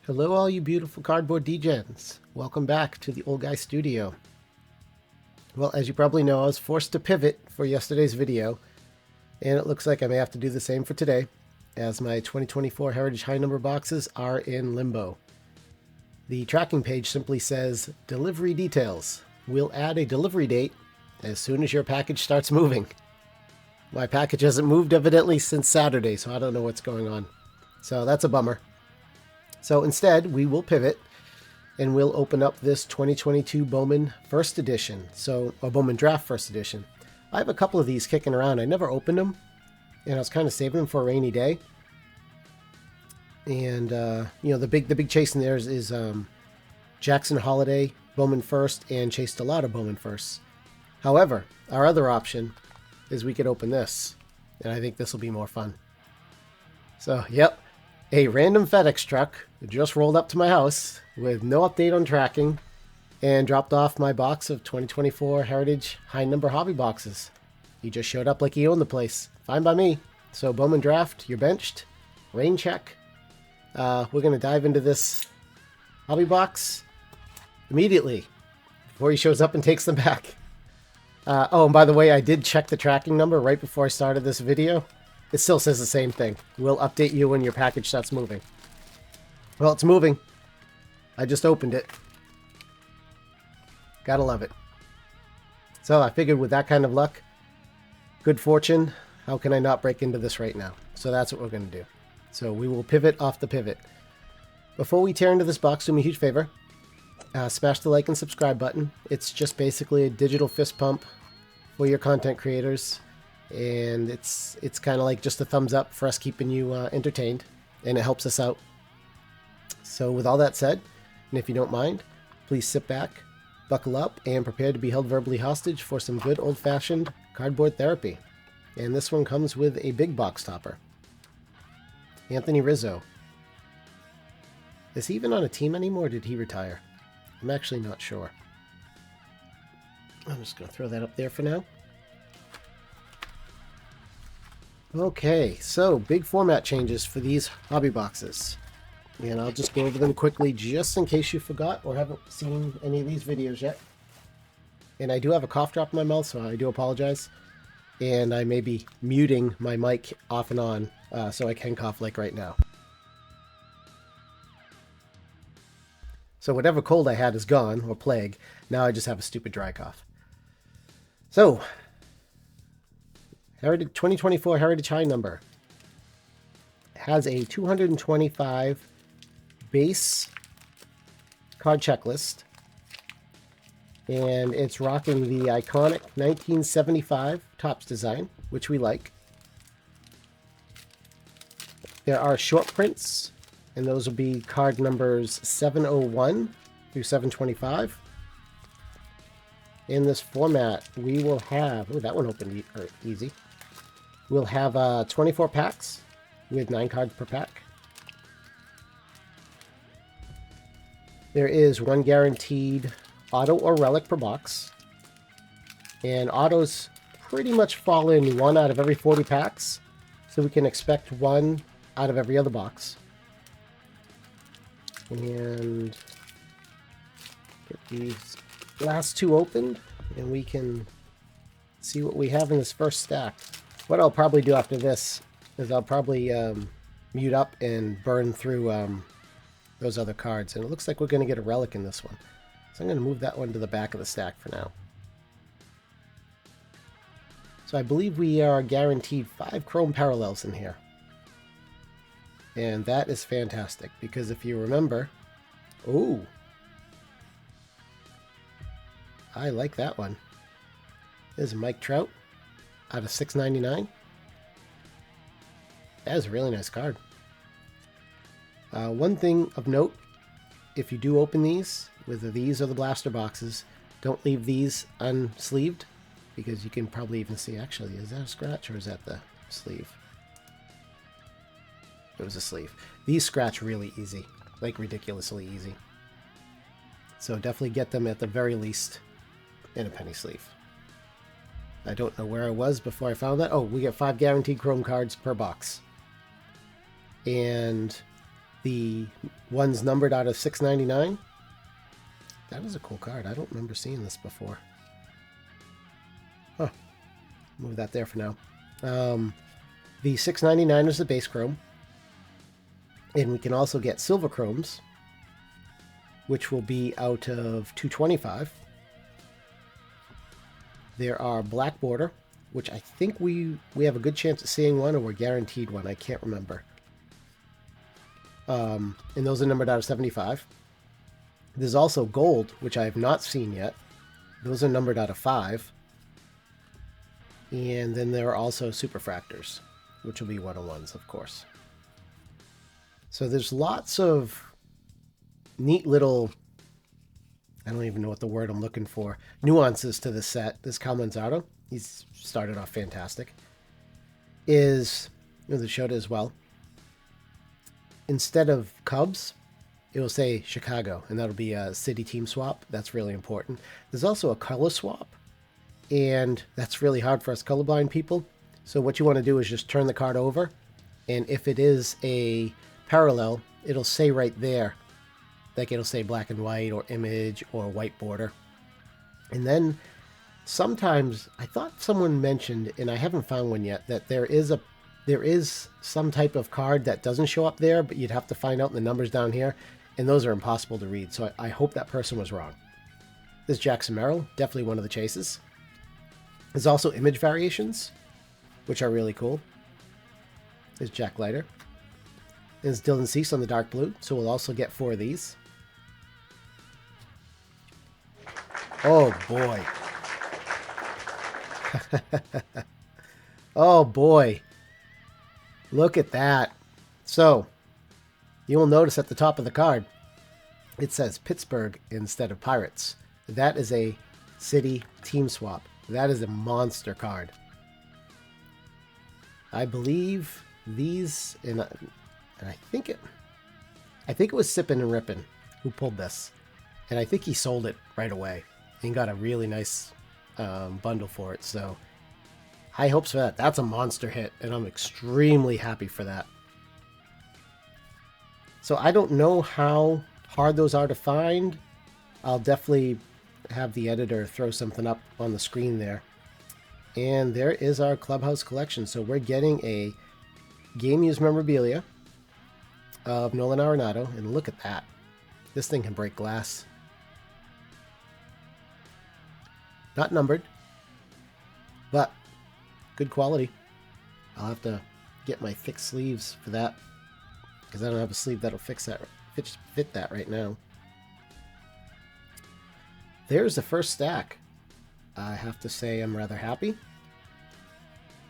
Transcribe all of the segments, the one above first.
Hello all you beautiful cardboard degens. Welcome back to the Old Guy Studio. Well, as you probably know, I was forced to pivot for yesterday's video, and it looks like I may have to do the same for today, as my 2024 Heritage High Number boxes are in limbo. The tracking page simply says, delivery details. We'll add a delivery date as soon as your package starts moving. My package hasn't moved evidently since Saturday, so I don't know what's going on. So that's a bummer. So instead, we will pivot and we'll open up this 2022 Bowman First Edition, or Bowman Draft First Edition. I have a couple of these kicking around. I never opened them, and I was kind of saving them for a rainy day. And the big chase in there is Jackson Holiday Bowman First and Chase Delata Bowman First. However, our other option is we could open this, and I think this will be more fun. So, yep, a random FedEx truck just rolled up to my house with no update on tracking and dropped off my box of 2024 Heritage High Number Hobby boxes. He just showed up like he owned the place. Fine by me. So Bowman Draft, you're benched. Rain check. We're going to dive into this hobby box immediately before he shows up and takes them back. Oh, and by the way, I did check the tracking number right before I started this video. It still says the same thing. We'll update you when your package starts moving. Well, it's moving. I just opened it. Gotta love it. So I figured with that kind of luck, good fortune, how can I not break into this right now? So that's what we're going to do. So we will pivot off the pivot. Before we tear into this box, do me a huge favor. Smash the like and subscribe button. It's just basically a digital fist pump for your content creators. And it's kind of like just a thumbs up for us keeping you entertained. And it helps us out. So with all that said, and if you don't mind, please sit back, buckle up, and prepare to be held verbally hostage for some good old-fashioned cardboard therapy. And this one comes with a big box topper. Anthony Rizzo. Is he even on a team anymore, or did he retire? I'm actually not sure. I'm just going to throw that up there for now. Okay, so big format changes for these hobby boxes. And I'll just go over them quickly just in case you forgot or haven't seen any of these videos yet. And I do have a cough drop in my mouth, so I do apologize. And I may be muting my mic off and on so I can cough like right now. So whatever cold I had is gone, or plague. Now I just have a stupid dry cough. So, Heritage 2024 Heritage High Number has a 225 base card checklist, and it's rocking the iconic 1975 Topps design, which we like. There are short prints, and those will be card numbers 701 through 725. In this format, we will have, oh, that one opened easy. We'll have 24 packs with 9 cards per pack. There is one guaranteed auto or relic per box. And autos pretty much fall in 1 out of every 40 packs. So we can expect 1 out of every other box. And get these last 2 opened. And we can see what we have in this first stack. What I'll probably do after this is I'll probably mute up and burn through those other cards. And it looks like we're going to get a relic in this one. So I'm going to move that one to the back of the stack for now. So I believe we are guaranteed 5 chrome parallels in here. And that is fantastic because if you remember... Oh! I like that one. There's Mike Trout out of 699. That is a really nice card. One thing of note, if you do open these, whether these or the blaster boxes, don't leave these unsleeved because you can probably even see, actually, is that a scratch or is that the sleeve? It was a sleeve. These scratch really easy, like ridiculously easy. So definitely get them at the very least in a penny sleeve. I don't know where I was before I found that. Oh, we get 5 guaranteed chrome cards per box. And The one's numbered out of 699. That is a cool card. I don't remember seeing this before. Huh. Move that there for now. The 699 is the base chrome. And we can also get silver chromes, which will be out of 225. There are black border, which I think we have a good chance of seeing one, or we're guaranteed one. I can't remember. And those are numbered out of 75. There's also gold, which I have not seen yet. Those are numbered out of 5. And then there are also superfractors, which will be 101s, of course. So there's lots of neat little, I don't even know what the word I'm looking for, nuances to this set. This Cal Manzardo, he's started off fantastic, is, the showed as well. Instead of Cubs, it will say Chicago, and that'll be a city team swap. That's really important. There's also a color swap, and that's really hard for us colorblind people. So what you want to do is just turn the card over, and if it is a parallel, it'll say right there, like it'll say black and white or image or white border. And then sometimes, I thought someone mentioned, and I haven't found one yet, that there is some type of card that doesn't show up there, but you'd have to find out the numbers down here, and those are impossible to read. So I hope that person was wrong. This Jackson Merrill, definitely one of the chases. There's also image variations, which are really cool. There's Jack Leiter. There's Dylan Cease on the dark blue, so we'll also get 4 of these. Oh boy. Oh boy. Look at that. So, you will notice at the top of the card, it says Pittsburgh instead of Pirates. That is a city team swap. That is a monster card. I believe these, and I think it was Sippin' and Rippin' who pulled this, and I think he sold it right away and got a really nice bundle for it. So high hopes for that. That's a monster hit, and I'm extremely happy for that. So I don't know how hard those are to find. I'll definitely have the editor throw something up on the screen there. And there is our Clubhouse collection. So we're getting a game used memorabilia of Nolan Arenado, and look at that. This thing can break glass. Not numbered, but good quality. I'll have to get my thick sleeves for that, because I don't have a sleeve that'll fit that right now. There's the first stack. I have to say I'm rather happy.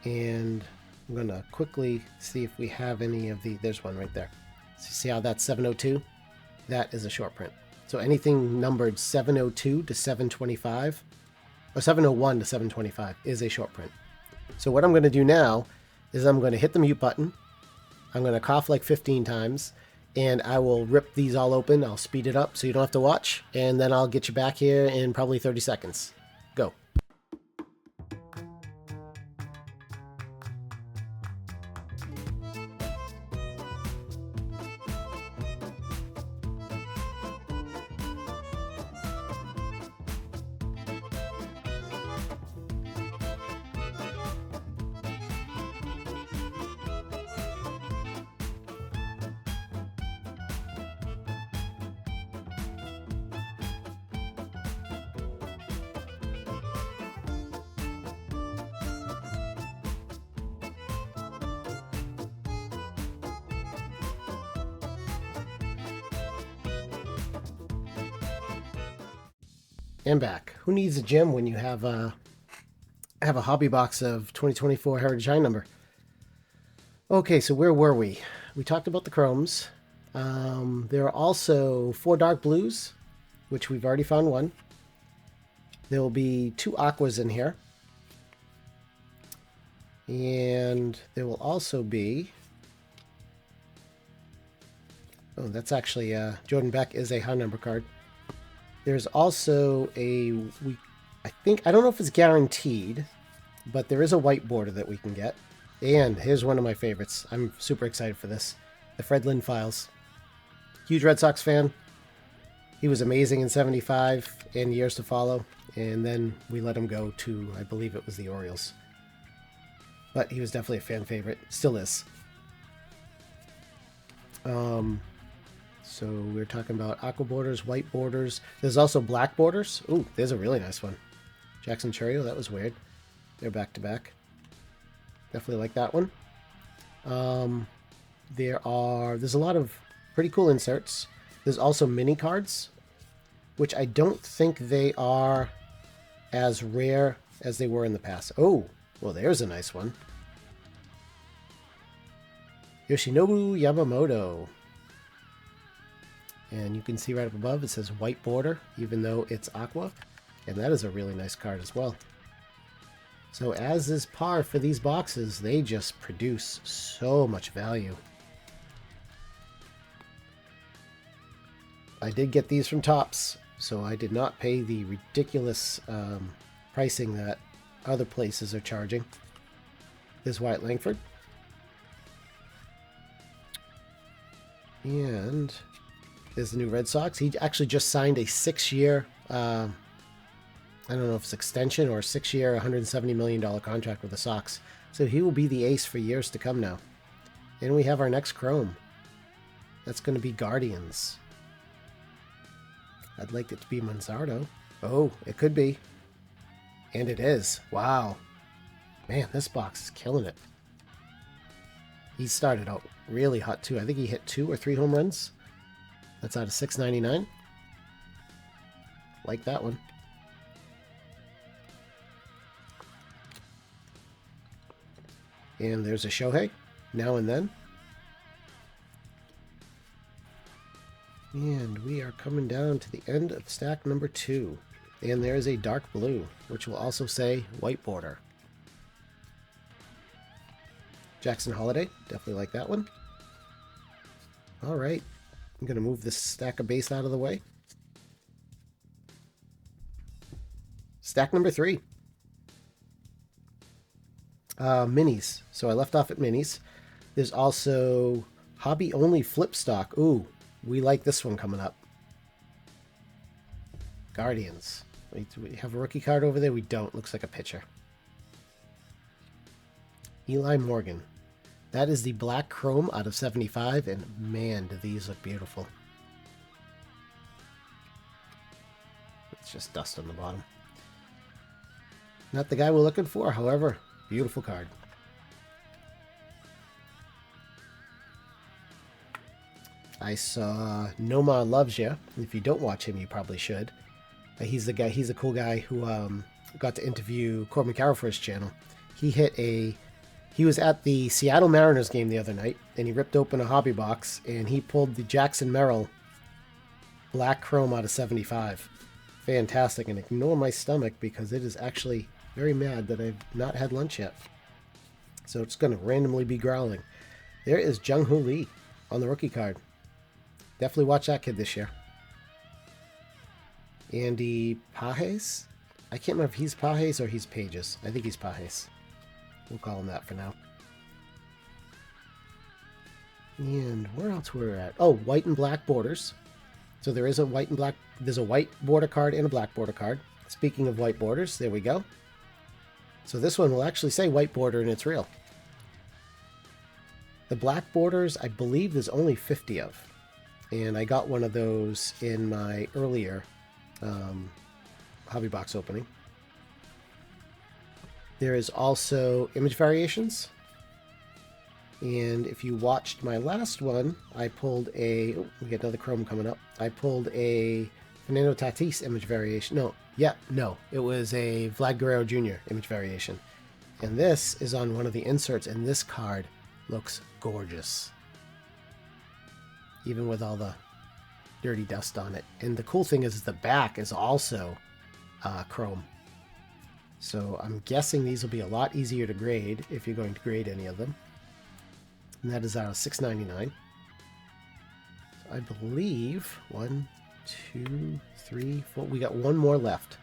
And I'm going to quickly see if we have any of the... There's one right there. So you see how that's 702? That is a short print. So anything numbered 702 to 725, or 701 to 725 is a short print. So what I'm going to do now is I'm going to hit the mute button. I'm going to cough like 15 times, and I will rip these all open. I'll speed it up so you don't have to watch, and then I'll get you back here in probably 30 seconds. Go. And back. Who needs a gym when you have a hobby box of 2024 Heritage High number? Okay, so where were we? We talked about the chromes. There are also 4 dark blues, which we've already found one. There will be 2 aquas in here. And there will also be... Oh, that's actually... Jordan Beck is a high number card. There's also a... I don't know if it's guaranteed, but there is a white border that we can get. And here's one of my favorites. I'm super excited for this. The Fred Lynn Files. Huge Red Sox fan. He was amazing in 75 and years to follow. And then we let him go to, I believe it was the Orioles. But he was definitely a fan favorite. Still is. So we're talking about aqua borders, white borders. There's also black borders. Ooh, there's a really nice one. Jackson Churio, that was weird. They're back to back. Definitely like that one. There's a lot of pretty cool inserts. There's also mini cards, which I don't think they are as rare as they were in the past. Oh, well, there's a nice one. Yoshinobu Yamamoto. And you can see right up above, it says white border, even though it's aqua. And that is a really nice card as well. So as is par for these boxes, they just produce so much value. I did get these from Topps, so I did not pay the ridiculous pricing that other places are charging. There's Wyatt Langford. And there's the new Red Sox. He actually just signed a 6-year, I don't know if it's extension or 6-year, $170 million contract with the Sox. So he will be the ace for years to come now. And we have our next Chrome. That's going to be Guardians. I'd like it to be Manzardo. Oh, it could be. And it is. Wow. Man, this box is killing it. He started out really hot too. I think he hit 2 or 3 home runs. That's out of $6.99. Like that one. And there's a Shohei, now and then. And we are coming down to the end of stack number 2. And there is a dark blue, which will also say white border. Jackson Holiday, definitely like that one. All right, I'm going to move this stack of base out of the way. Stack number 3. Minis. So I left off at minis. There's also hobby only flip stock. Ooh, we like this one coming up. Guardians. Wait, do we have a rookie card over there? We don't. Looks like a pitcher. Eli Morgan. That is the black chrome out of 75, and man, do these look beautiful. It's just dust on the bottom. Not the guy we're looking for, however, beautiful card. I saw Noma Loves Ya. If you don't watch him, you probably should. He's the guy. He's a cool guy who got to interview Corbin Carroll for his channel. He was at the Seattle Mariners game the other night, and he ripped open a hobby box, and he pulled the Jackson Merrill black chrome out of 75. Fantastic, and ignore my stomach because it is actually very mad that I've not had lunch yet. So it's going to randomly be growling. There is Jung-Hoo Lee on the rookie card. Definitely watch that kid this year. Andy Pages? I can't remember if he's Pages or he's Pages. I think he's Pages. We'll call him that for now. And where else we're at? Oh, white and black borders. So there is a white and black. There's a white border card and a black border card. Speaking of white borders, there we go. So this one will actually say white border and it's real. The black borders, I believe there's only 50 of. And I got one of those in my earlier hobby box opening. There is also image variations. And if you watched my last one, I pulled a... Oh, we get another chrome coming up. I pulled a Fernando Tatis image variation. No, it was a Vlad Guerrero Jr. image variation. And this is on one of the inserts, and this card looks gorgeous. Even with all the dirty dust on it. And the cool thing is the back is also chrome. So I'm guessing these will be a lot easier to grade if you're going to grade any of them. And that is out of $6.99. So I believe 1, 2, 3, 4. We got one more left.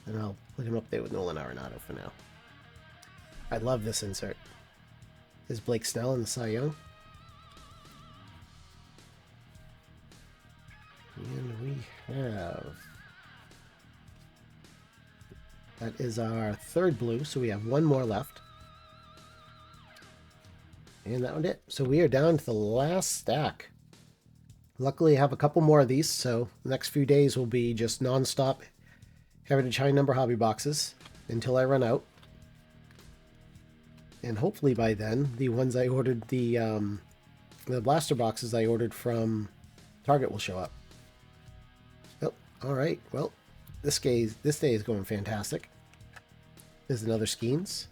And I'll put him up there with Nolan Arenado for now. I love this insert. There's Blake Snell in the Cy Young. That is our third blue, so we have one more left. And that was it. So we are down to the last stack. Luckily, I have a couple more of these, so the next few days will be just non-stop Heritage High Number hobby boxes until I run out. And hopefully by then, the ones I ordered, the blaster boxes I ordered from Target will show up. Oh, all right. Well, this day is going fantastic. There's another Skenes.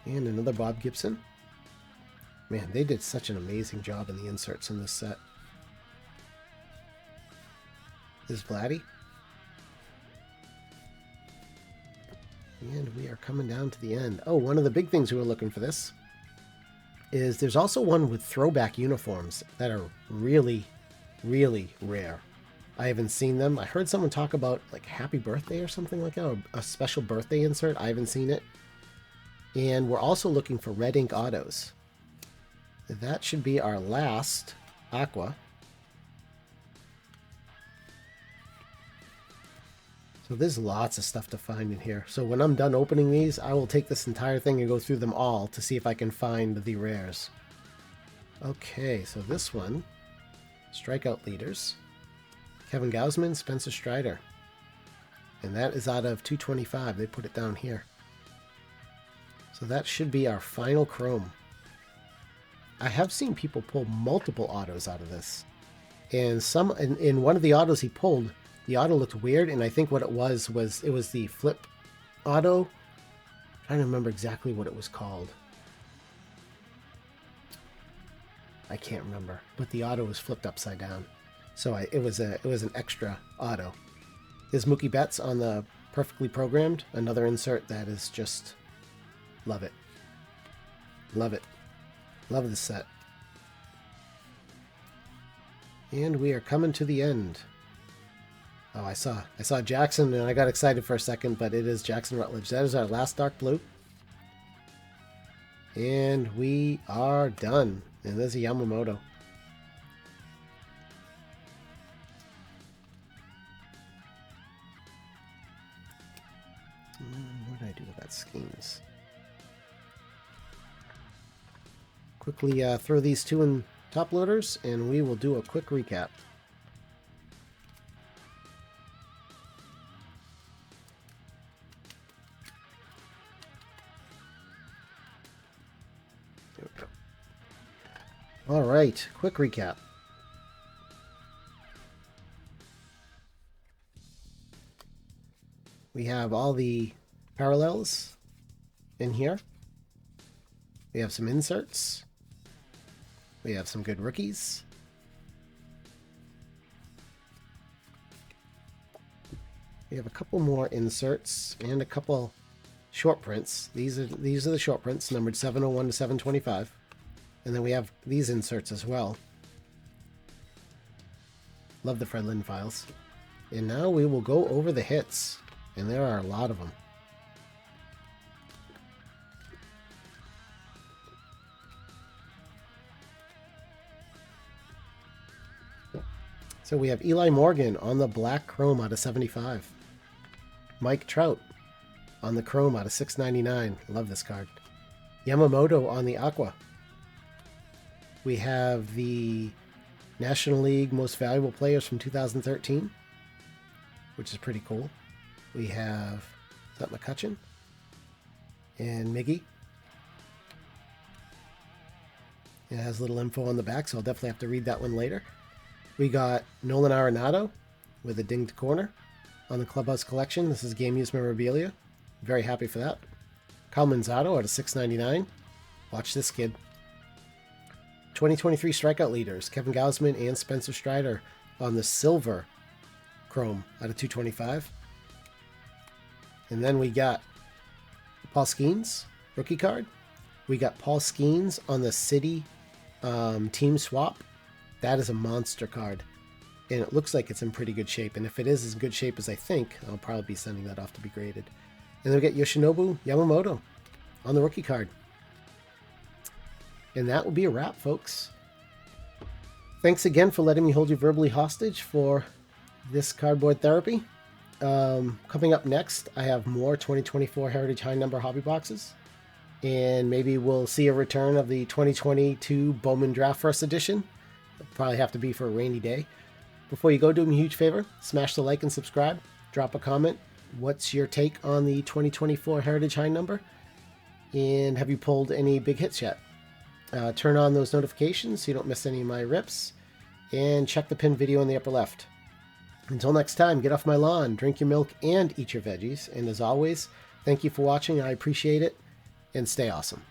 And another Bob Gibson. Man, they did such an amazing job in the inserts in this set. This is Vladdy. And we are coming down to the end. Oh, one of the big things we were looking for this is there's also one with throwback uniforms that are really, really rare. I haven't seen them. I heard someone talk about like Happy Birthday or something like that, or a special birthday insert. I haven't seen it. And we're also looking for red ink autos. That should be our last Aqua. So there's lots of stuff to find in here. So when I'm done opening these, I will take this entire thing and go through them all to see if I can find the rares. Okay, so this one, Strikeout Leaders. Kevin Gausman, Spencer Strider. And that is out of 225. They put it down here. So that should be our final chrome. I have seen people pull multiple autos out of this. And in one of the autos he pulled, the auto looked weird, and I think what it was the flip auto. I'm trying to remember exactly what it was called. I can't remember, but the auto was flipped upside down. So it was an extra auto. There's Mookie Betts on the Perfectly Programmed, another insert that is just love it. Love it. Love this set. And we are coming to the end. Oh, I saw Jackson and I got excited for a second, but it is Jackson Rutledge. That is our last dark blue. And we are done. And there's a Yamamoto. What did I do with that Skenes? Quickly throw these two in top loaders, and we will do a quick recap. There we go. All right, quick recap. We have all the parallels in here. We have some inserts. We have some good rookies. We have a couple more inserts and a couple short prints. These are the short prints, numbered 701 to 725. And then we have these inserts as well. Love the Fred Lynn files. And now we will go over the hits. And there are a lot of them. So we have Eli Morgan on the black chrome out of 75. Mike Trout on the chrome out of 699. Love this card. Yamamoto on the Aqua. We have the National League Most Valuable Players from 2013, which is pretty cool. We have, is that McCutcheon? And Miggy. It has a little info on the back, so I'll definitely have to read that one later. We got Nolan Arenado with a dinged corner on the Clubhouse Collection. This is game use memorabilia. Very happy for that. Kyle Manzardo out of 699. Watch this kid. 2023 strikeout leaders, Kevin Gausman and Spencer Strider on the silver chrome out of 225. And then we got Paul Skenes, rookie card. We got Paul Skenes on the City team swap. That is a monster card. And it looks like it's in pretty good shape. And if it is as good shape as I think, I'll probably be sending that off to be graded. And then we get Yoshinobu Yamamoto on the rookie card. And that will be a wrap, folks. Thanks again for letting me hold you verbally hostage for this cardboard therapy. Coming up next, I have more 2024 Heritage High Number hobby boxes. And maybe we'll see a return of the 2022 Bowman Draft First Edition. It'll probably have to be for a rainy day. Before you go, do me a huge favor. Smash the like and subscribe. Drop a comment. What's your take on the 2024 Heritage High Number? And have you pulled any big hits yet? Turn on those notifications so you don't miss any of my rips. And check the pinned video in the upper left. Until next time, get off my lawn, drink your milk, and eat your veggies. And as always, thank you for watching. I appreciate it. And stay awesome.